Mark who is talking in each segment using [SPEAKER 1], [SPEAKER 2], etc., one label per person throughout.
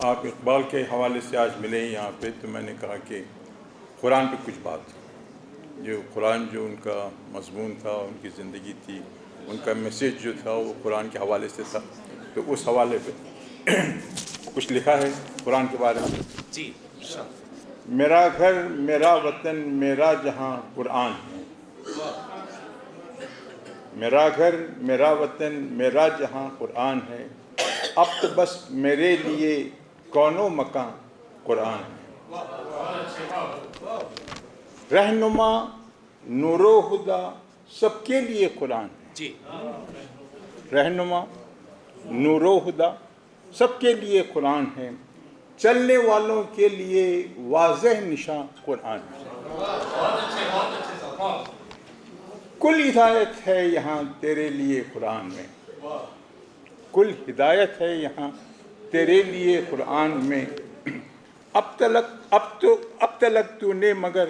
[SPEAKER 1] آپ اقبال کے حوالے سے آج ملے یہاں پہ، تو میں نے کہا کہ قرآن پہ کچھ بات، جو قرآن جو ان کا مضمون تھا، ان کی زندگی تھی، ان کا میسیج جو تھا وہ قرآن کے حوالے سے تھا، تو اس حوالے پہ کچھ لکھا ہے قرآن کے بارے میں۔
[SPEAKER 2] جی،
[SPEAKER 1] میرا گھر میرا وطن میرا جہاں قرآن ہے، میرا گھر میرا وطن میرا جہاں قرآن ہے، اب تو بس میرے لیے کون و مکان قرآن ہے۔ رہنما نور و ہدا سب کے لیے قرآن ہے،
[SPEAKER 2] جی،
[SPEAKER 1] رہنما نور و ہدا سب کے لیے قرآن ہے، چلنے والوں کے لیے واضح نشاں قرآن ہے۔ کل ہدایت ہے یہاں تیرے لیے قرآن میں، کل ہدایت ہے یہاں تیرے لیے قرآن میں، اب تلک تو نے مگر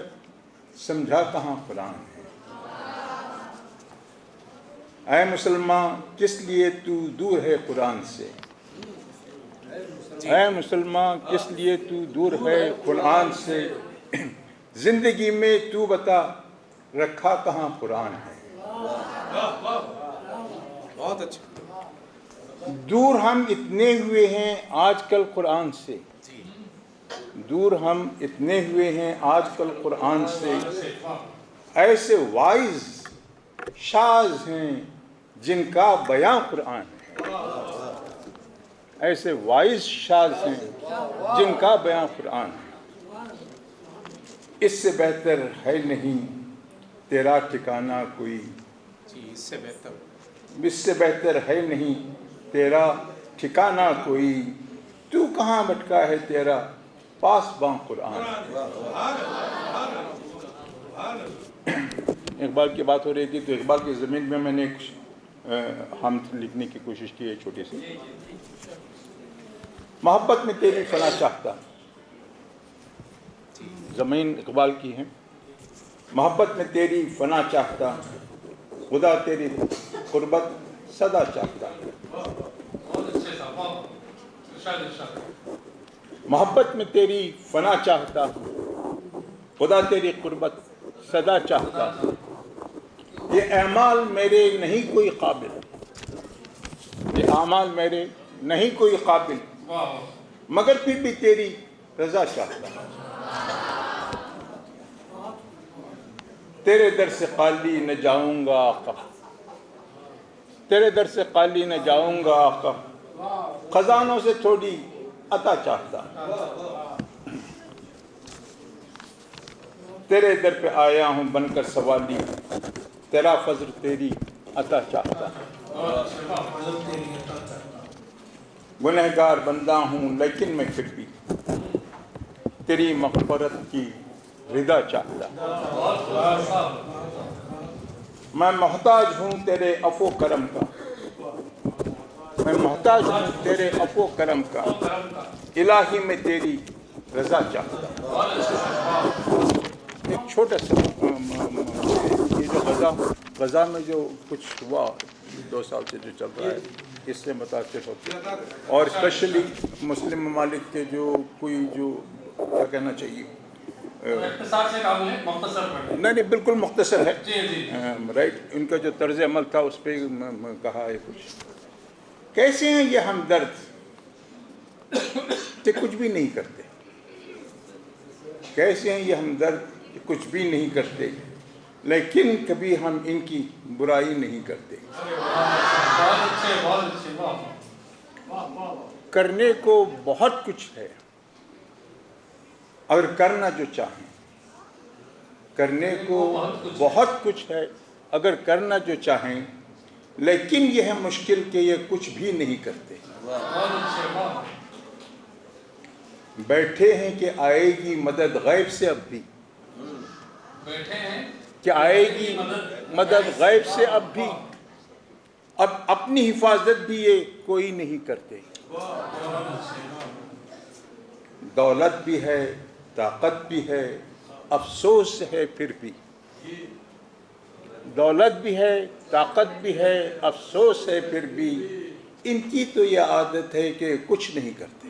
[SPEAKER 1] سمجھا کہاں قرآن ہے۔ اے مسلمان کس لیے تو دور ہے قرآن سے، اے مسلمان کس لیے تو دور ہے قرآن سے، زندگی میں تو بتا رکھا کہاں قرآن ہے۔
[SPEAKER 2] بہت اچھا۔
[SPEAKER 1] دور ہم اتنے ہوئے ہیں آج کل قرآن سے،
[SPEAKER 2] جی،
[SPEAKER 1] دور ہم اتنے ہوئے ہیں آج کل قرآن سے، ایسے وائز شاذ ہیں جن کا بیاں قرآن ہے، ایسے وائز شاذ ہیں جن کا بیاں قرآن ہے۔ اس سے بہتر ہے نہیں تیرا ٹھکانہ کوئی،
[SPEAKER 2] جی، اس سے
[SPEAKER 1] بہتر ہے نہیں تیرا ٹھکانہ کوئی، تو کہاں بھٹکا ہے تیرا پاسباں قرآن۔ اقبال کی بات ہو رہی تھی تو اقبال کی زمین میں میں نے ایک حمد لکھنے کی کوشش کی ہے چھوٹی سی۔ محبت میں تیری فنا چاہتا، زمین اقبال کی ہے۔ محبت میں تیری فنا چاہتا، خدا تیری قربت سدا چاہتا۔ محبت میں تیری فنا چاہتا، خدا تیری قربت سدا چاہتا، یہ اعمال میرے نہیں کوئی قابل، یہ اعمال میرے نہیں کوئی قابل، مگر پھر بھی تیری رضا چاہتا۔ تیرے در سے خالی نہ جاؤں گا آقا، تیرے در سے خالی نہ جاؤں گا آقا، خزانوں سے تھوڑی عطا چاہتا۔ تیرے در پہ آیا ہوں بن کر سوالی، تیرا فضل تیری عطا چاہتا۔ گنہگار بندہ ہوں لیکن میں پھر بھی تیری مغفرت کی رضا چاہتا۔ میں محتاج ہوں تیرے عفو کرم کا، میں محتاج ہوں تیرے عفو کرم کا، الہی میں تیری رضا چاہتا۔ ایک چھوٹا سا یہ جو غزہ میں جو کچھ ہوا 2 سال سے جو چل رہا ہے، اس سے متاثر ہوتے ہیں، اور اسپیشلی مسلم ممالک کے جو کوئی جو کیا کہنا چاہیے، نہیں بالکل مختصر ہے، رائٹ، ان کا جو طرز عمل تھا اس پہ کہا ہے کچھ، کیسے ہیں یہ ہمدرد کہ کچھ بھی نہیں کرتے، کیسے ہیں یہ ہمدرد کہ کچھ بھی نہیں کرتے، لیکن کبھی ہم ان کی برائی نہیں کرتے۔ کرنے کو بہت کچھ ہے، اگر کرنا جو چاہیں، کرنے کو بہت کچھ ہے اگر کرنا جو چاہیں، لیکن یہ ہے مشکل کہ یہ کچھ بھی نہیں کرتے۔ بیٹھے ہیں کہ آئے گی مدد غیب سے، اب بھی
[SPEAKER 2] بیٹھے ہیں
[SPEAKER 1] کہ آئے گی مدد غیب سے، اب بھی اب اپنی حفاظت بھی یہ کوئی نہیں کرتے۔ دولت بھی ہے طاقت بھی ہے افسوس ہے پھر بھی، دولت بھی ہے طاقت بھی ہے افسوس ہے پھر بھی، ان کی تو یہ عادت ہے کہ کچھ نہیں کرتے.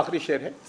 [SPEAKER 1] آخری شعر ہے.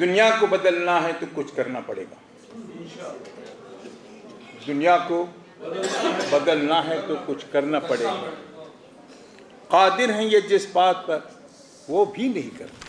[SPEAKER 1] دنیا کو بدلنا ہے تو کچھ کرنا پڑے گا. دنیا کو بدلنا ہے تو کچھ کرنا پڑے گا. قادر ہیں یہ جس بات پر وہ بھی نہیں کرتے.